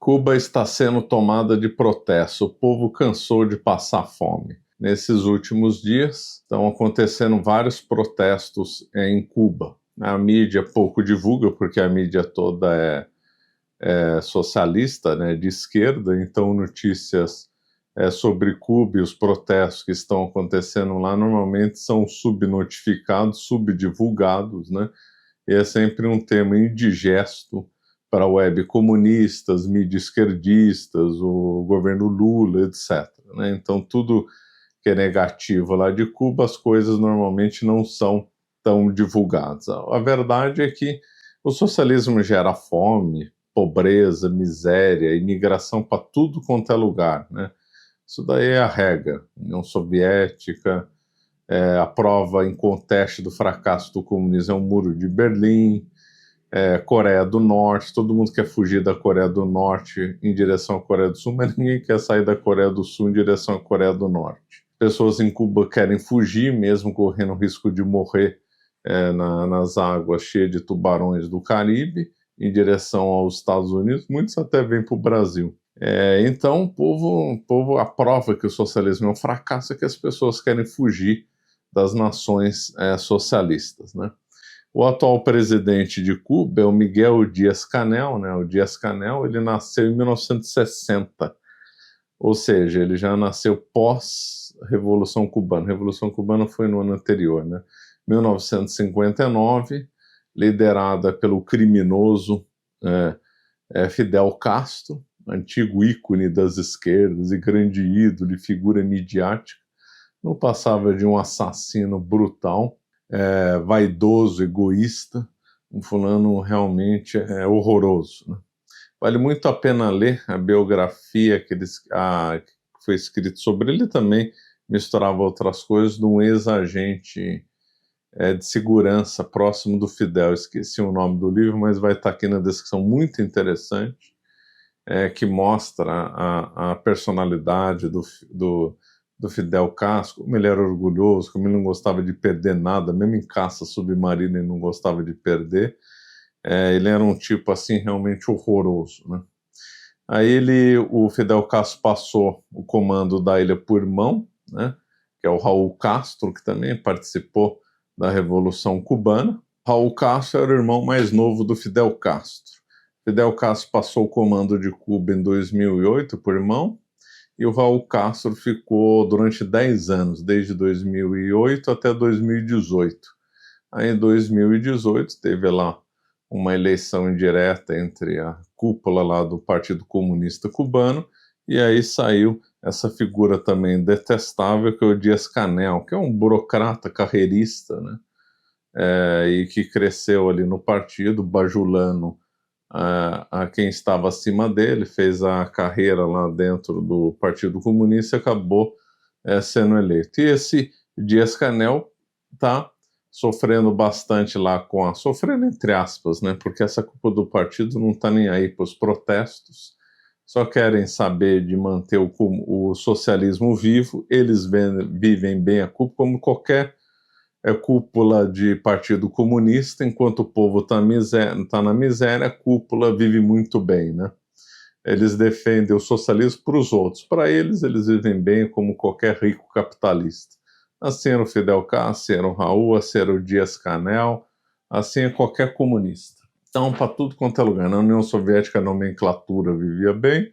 Cuba está sendo tomada de protesto. O povo cansou de passar fome. Nesses últimos dias estão acontecendo vários protestos em Cuba. A mídia pouco divulga, porque a mídia toda é socialista, né, de esquerda, então notícias sobre Cuba e os protestos que estão acontecendo lá normalmente são subnotificados, subdivulgados, né, e é sempre um tema indigesto para web comunistas, mídia esquerdistas, o governo Lula, etc. Né? Então, tudo que é negativo lá de Cuba, as coisas normalmente não são tão divulgadas. A verdade é que o socialismo gera fome, pobreza, miséria, imigração para tudo quanto é lugar. Né? Isso daí é a regra. União Soviética, a prova inconteste do fracasso do comunismo é o Muro de Berlim, Coreia do Norte, todo mundo quer fugir da Coreia do Norte em direção à Coreia do Sul, mas ninguém quer sair da Coreia do Sul em direção à Coreia do Norte. Pessoas em Cuba querem fugir, mesmo correndo o risco de morrer nas águas cheias de tubarões do Caribe, em direção aos Estados Unidos, muitos até vêm para o Brasil. Então o povo aprova que o socialismo é um fracasso, que as pessoas querem fugir das nações socialistas, né? O atual presidente de Cuba é o Miguel Díaz-Canel, né? O Díaz-Canel, ele nasceu em 1960, ou seja, ele já nasceu pós-Revolução Cubana. A Revolução Cubana foi no ano anterior, né? 1959, liderada pelo criminoso Fidel Castro, antigo ícone das esquerdas e grande ídolo e figura midiática. Não passava de um assassino brutal, vaidoso, egoísta, um fulano realmente horroroso. Né? Vale muito a pena ler a biografia que foi escrita sobre ele. Também misturava outras coisas de um ex-agente de segurança próximo do Fidel. Esqueci o nome do livro, mas vai estar aqui na descrição, muito interessante, que mostra a personalidade do Fidel Castro, como ele era orgulhoso, como ele não gostava de perder nada, mesmo em caça submarina ele não gostava de perder. Ele era um tipo assim realmente horroroso, né? Aí o Fidel Castro passou o comando da ilha por irmão, né, que é o Raul Castro, que também participou da Revolução Cubana. Raul Castro era o irmão mais novo do Fidel Castro. Fidel Castro passou o comando de Cuba em 2008 por irmão, e o Raul Castro ficou durante 10 anos, desde 2008 até 2018. Aí em 2018 teve lá uma eleição indireta entre a cúpula lá do Partido Comunista Cubano, e aí saiu essa figura também detestável, que é o Díaz-Canel, que é um burocrata carreirista, né? E que cresceu ali no partido, bajulando a quem estava acima dele, fez a carreira lá dentro do Partido Comunista e acabou sendo eleito. E esse Díaz-Canel está sofrendo bastante lá sofrendo entre aspas, né, porque essa cúpula do partido não está nem aí para os protestos, só querem saber de manter o socialismo vivo. Eles vivem bem a cúpula, como qualquer cúpula de partido comunista. Enquanto o povo está na miséria, a cúpula vive muito bem, né? Eles defendem o socialismo para os outros. Para eles vivem bem como qualquer rico capitalista. Assim era o Fidel Castro, assim era o Raul, assim era o Díaz-Canel, assim é qualquer comunista. Então, para tudo quanto é lugar. Na União Soviética, a nomenclatura vivia bem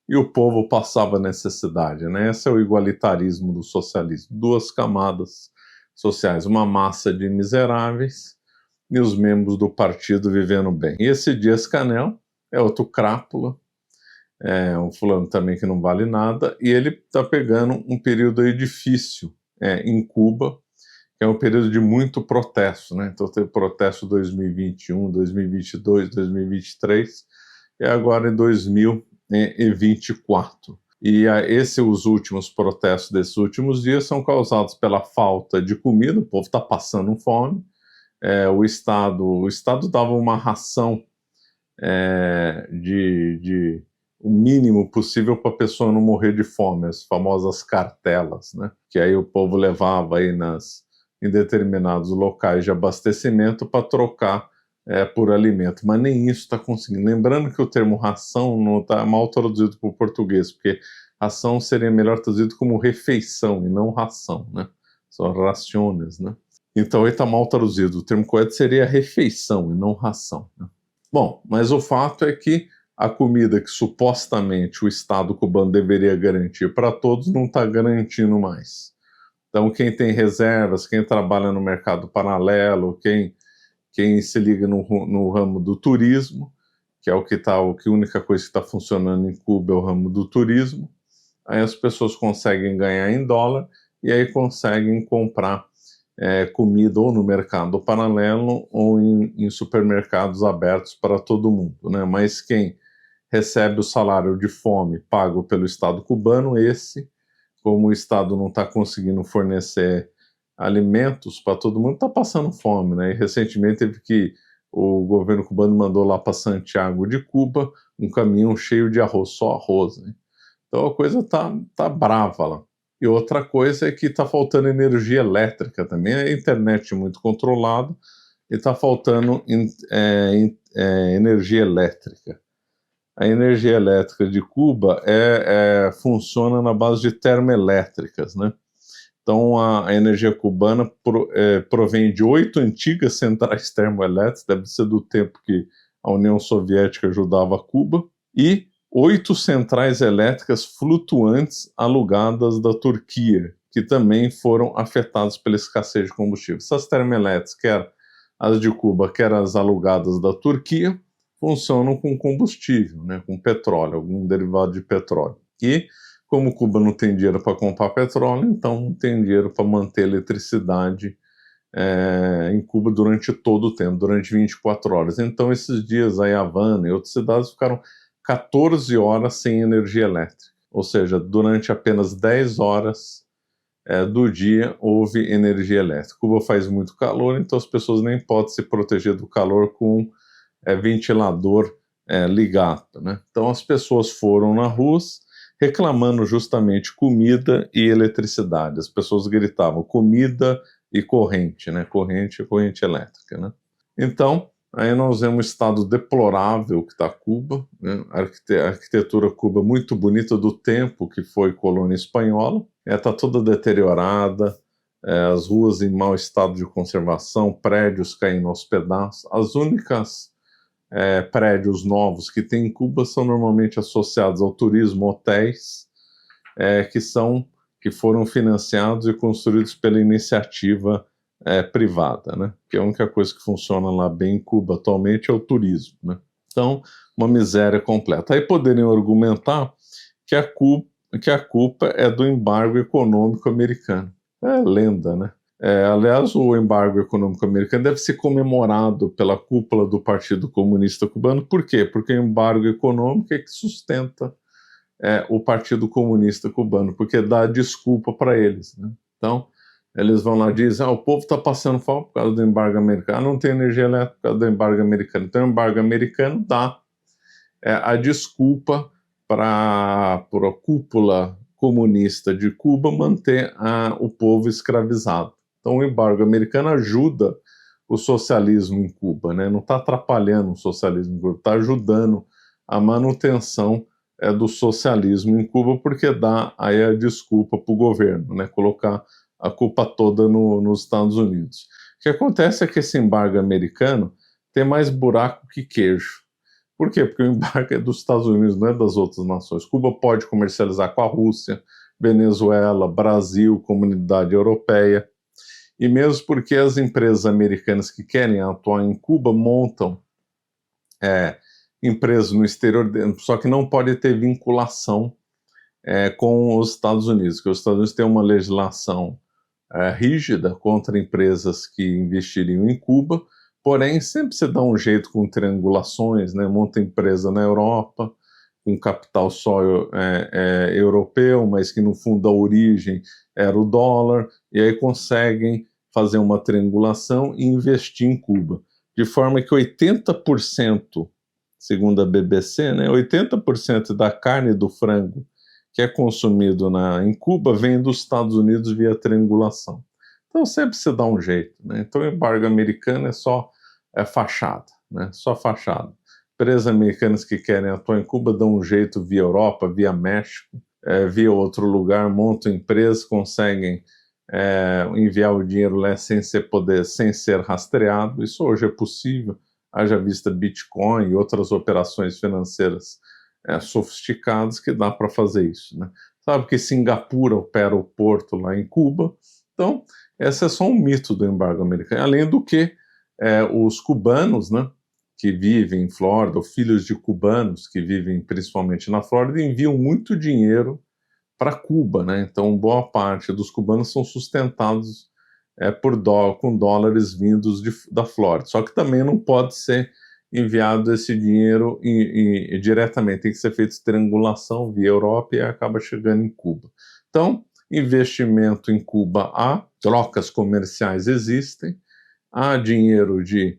e o povo passava necessidade, né? Esse é o igualitarismo do socialismo. Duas camadas sociais, uma massa de miseráveis e os membros do partido vivendo bem. E esse Díaz-Canel é outro crápula, um fulano também que não vale nada, e ele está pegando um período aí difícil em Cuba, que é um período de muito protesto, né? Então teve protesto 2021, 2022, 2023 e agora em 2024. E os últimos protestos desses últimos dias são causados pela falta de comida. O povo está passando fome. O Estado dava uma ração o mínimo possível para a pessoa não morrer de fome, as famosas cartelas, né? Que aí o povo levava aí em determinados locais de abastecimento para trocar por alimento, mas nem isso está conseguindo. Lembrando que o termo ração não está mal traduzido para o português, porque ração seria melhor traduzido como refeição e não ração, né? São raciones, né? Então ele está mal traduzido. O termo correto seria refeição e não ração, né? Bom, mas o fato é que a comida que supostamente o Estado cubano deveria garantir para todos não está garantindo mais. Então quem tem reservas, quem trabalha no mercado paralelo, quem se liga no ramo do turismo, que é a única coisa que está funcionando em Cuba é o ramo do turismo, aí as pessoas conseguem ganhar em dólar e aí conseguem comprar comida ou no mercado paralelo ou em supermercados abertos para todo mundo, né? Mas quem recebe o salário de fome pago pelo Estado cubano, como o Estado não está conseguindo fornecer alimentos para todo mundo, está passando fome, né? E recentemente o governo cubano mandou lá para Santiago de Cuba um caminhão cheio de arroz, só arroz, né? Então a coisa tá brava lá. E outra coisa é que está faltando energia elétrica também, a internet muito controlada e está faltando energia elétrica. A energia elétrica de Cuba funciona na base de termoelétricas, né? Então, a energia cubana provém de 8 antigas centrais termoelétricas, deve ser do tempo que a União Soviética ajudava Cuba, e 8 centrais elétricas flutuantes alugadas da Turquia, que também foram afetadas pela escassez de combustível. Essas termoelétricas, quer as de Cuba, quer as alugadas da Turquia, funcionam com combustível, né, com petróleo, algum derivado de petróleo. E como Cuba não tem dinheiro para comprar petróleo, então não tem dinheiro para manter eletricidade em Cuba durante todo o tempo, durante 24 horas. Então, esses dias aí, Havana e outras cidades ficaram 14 horas sem energia elétrica. Ou seja, durante apenas 10 horas do dia houve energia elétrica. Cuba faz muito calor, então as pessoas nem podem se proteger do calor com ventilador ligado, né? Então as pessoas foram na rua reclamando justamente comida e eletricidade. As pessoas gritavam comida e corrente, né? Corrente elétrica, né? Então, aí nós vemos um estado deplorável que está Cuba, né? A arquitetura Cuba muito bonita do tempo que foi colônia espanhola, está toda deteriorada, as ruas em mau estado de conservação, prédios caindo aos pedaços. As únicas prédios novos que tem em Cuba são normalmente associados ao turismo, hotéis, que foram financiados e construídos pela iniciativa privada, né? Que a única coisa que funciona lá bem em Cuba atualmente é o turismo, né? Então, uma miséria completa. Aí poderiam argumentar que a culpa é do embargo econômico americano. É lenda, né? Aliás, o embargo econômico americano deve ser comemorado pela cúpula do Partido Comunista Cubano. Por quê? Porque o embargo econômico é que sustenta o Partido Comunista Cubano, porque dá desculpa para eles, né? Então, eles vão lá e dizem, o povo está passando fome por causa do embargo americano, não tem energia elétrica por causa do embargo americano. Então, o embargo americano dá a desculpa para a cúpula comunista de Cuba manter o povo escravizado. Então, o embargo americano ajuda o socialismo em Cuba, né? Não está atrapalhando o socialismo em Cuba, está ajudando a manutenção do socialismo em Cuba, porque dá aí a desculpa para o governo, né? Colocar a culpa toda nos Estados Unidos. O que acontece é que esse embargo americano tem mais buraco que queijo. Por quê? Porque o embargo é dos Estados Unidos, não é das outras nações. Cuba pode comercializar com a Rússia, Venezuela, Brasil, Comunidade Europeia, e mesmo porque as empresas americanas que querem atuar em Cuba montam empresas no exterior, só que não pode ter vinculação com os Estados Unidos, porque os Estados Unidos têm uma legislação rígida contra empresas que investiriam em Cuba, porém sempre se dá um jeito com triangulações, né? Monta empresa na Europa, com capital só europeu, mas que no fundo a origem era o dólar, e aí conseguem fazer uma triangulação e investir em Cuba, de forma que 80%, segundo a BBC, né, 80% da carne do frango que é consumido em Cuba vem dos Estados Unidos via triangulação. Então sempre se dá um jeito, né? Então o embargo americano é só fachada. né? Só fachada. Empresas americanas que querem atuar em Cuba dão um jeito via Europa, via México, via outro lugar, montam empresas, conseguem enviar o dinheiro lá sem ser rastreado. Isso hoje é possível, haja vista Bitcoin e outras operações financeiras sofisticadas que dá para fazer isso, né? Sabe que Singapura opera o porto lá em Cuba. Então, esse é só um mito do embargo americano. Além do que, os cubanos, né, que vivem em Flórida, ou filhos de cubanos que vivem principalmente na Flórida, enviam muito dinheiro para Cuba, né? Então, boa parte dos cubanos são sustentados com dólares vindos da Flórida. Só que também não pode ser enviado esse dinheiro diretamente, tem que ser feita triangulação via Europa e acaba chegando em Cuba. Então, investimento em Cuba há, trocas comerciais existem, há dinheiro de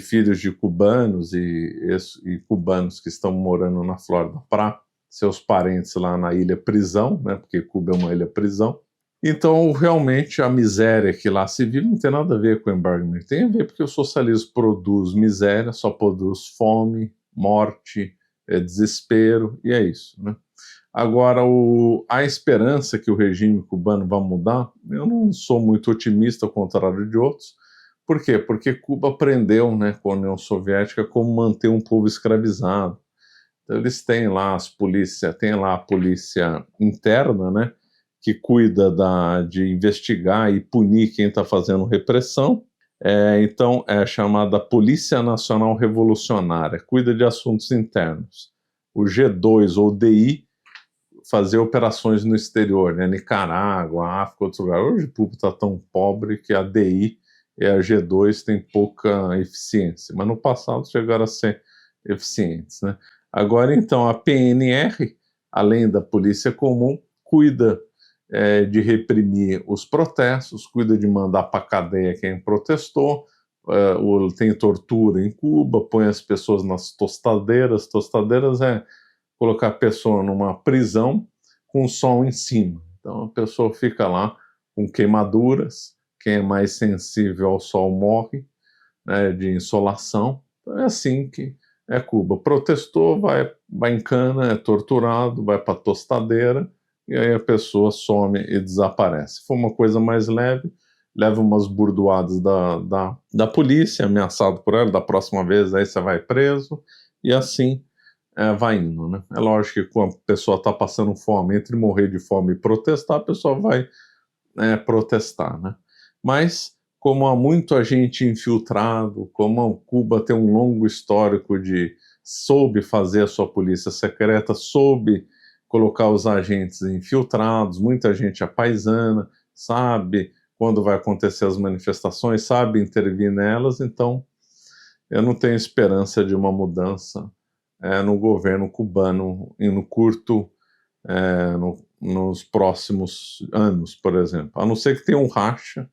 filhos de cubanos e cubanos que estão morando na Flórida para seus parentes lá na ilha prisão, né, porque Cuba é uma ilha prisão. Então, realmente, a miséria que lá se vive não tem nada a ver com o embargo americano. Tem a ver porque o socialismo produz miséria, só produz fome, morte, desespero, e é isso, né? Agora, a esperança que o regime cubano vai mudar, eu não sou muito otimista, ao contrário de outros. Por quê? Porque Cuba aprendeu, né, com a União Soviética como manter um povo escravizado. Então, eles têm lá tem lá a polícia interna, né, que cuida de investigar e punir quem está fazendo repressão. Então, é chamada Polícia Nacional Revolucionária, cuida de assuntos internos. O G2 ou DI fazer operações no exterior, né, Nicarágua, África, outros lugares. Hoje o público está tão pobre que a DI e a G2 têm pouca eficiência, mas no passado chegaram a ser eficientes, né? Agora, então, a PNR, além da Polícia Comum, cuida de reprimir os protestos, cuida de mandar para a cadeia quem protestou, tem tortura em Cuba, põe as pessoas nas tostadeiras. Tostadeiras é colocar a pessoa numa prisão com o sol em cima. Então a pessoa fica lá com queimaduras, quem é mais sensível ao sol morre, né, de insolação. Então é assim que é Cuba. Protestou, vai em cana, é torturado, vai para a tostadeira, e aí a pessoa some e desaparece. Se for uma coisa mais leve, leva umas burdoadas da polícia, ameaçado por ela, da próxima vez aí você vai preso, e assim vai indo, né? É lógico que quando a pessoa está passando fome, entre morrer de fome e protestar, a pessoa vai protestar, né? Mas, como há muito agente infiltrado, como Cuba tem um longo histórico soube fazer a sua polícia secreta, soube colocar os agentes infiltrados, muita gente apaisana, sabe quando vai acontecer as manifestações, sabe intervir nelas, então eu não tenho esperança de uma mudança no governo cubano e nos próximos anos, por exemplo. A não ser que tenha um racha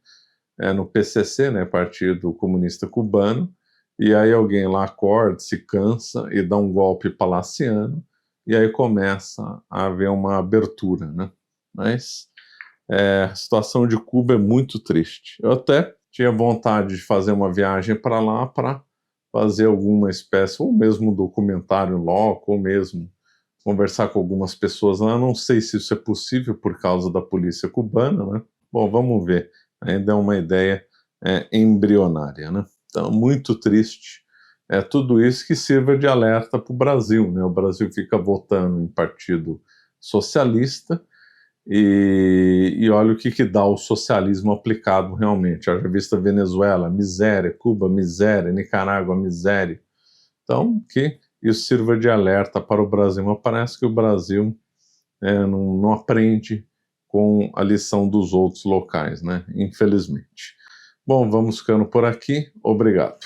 no PCC, né, Partido Comunista Cubano, e aí alguém lá acorda, se cansa e dá um golpe palaciano, e aí começa a haver uma abertura, né? Mas a situação de Cuba é muito triste. Eu até tinha vontade de fazer uma viagem para lá para fazer alguma espécie, ou mesmo documentário loco, ou mesmo conversar com algumas pessoas lá. Não sei se isso é possível por causa da polícia cubana, né? Bom, vamos ver. Ainda é uma ideia embrionária, né? Então, muito triste. Tudo isso que sirva de alerta para o Brasil, né? O Brasil fica votando em partido socialista e olha o que dá o socialismo aplicado realmente. Haja vista Venezuela, miséria, Cuba, miséria, Nicarágua, miséria. Então, que isso sirva de alerta para o Brasil, mas parece que o Brasil não aprende com a lição dos outros locais, né? Infelizmente. Bom, vamos ficando por aqui. Obrigado.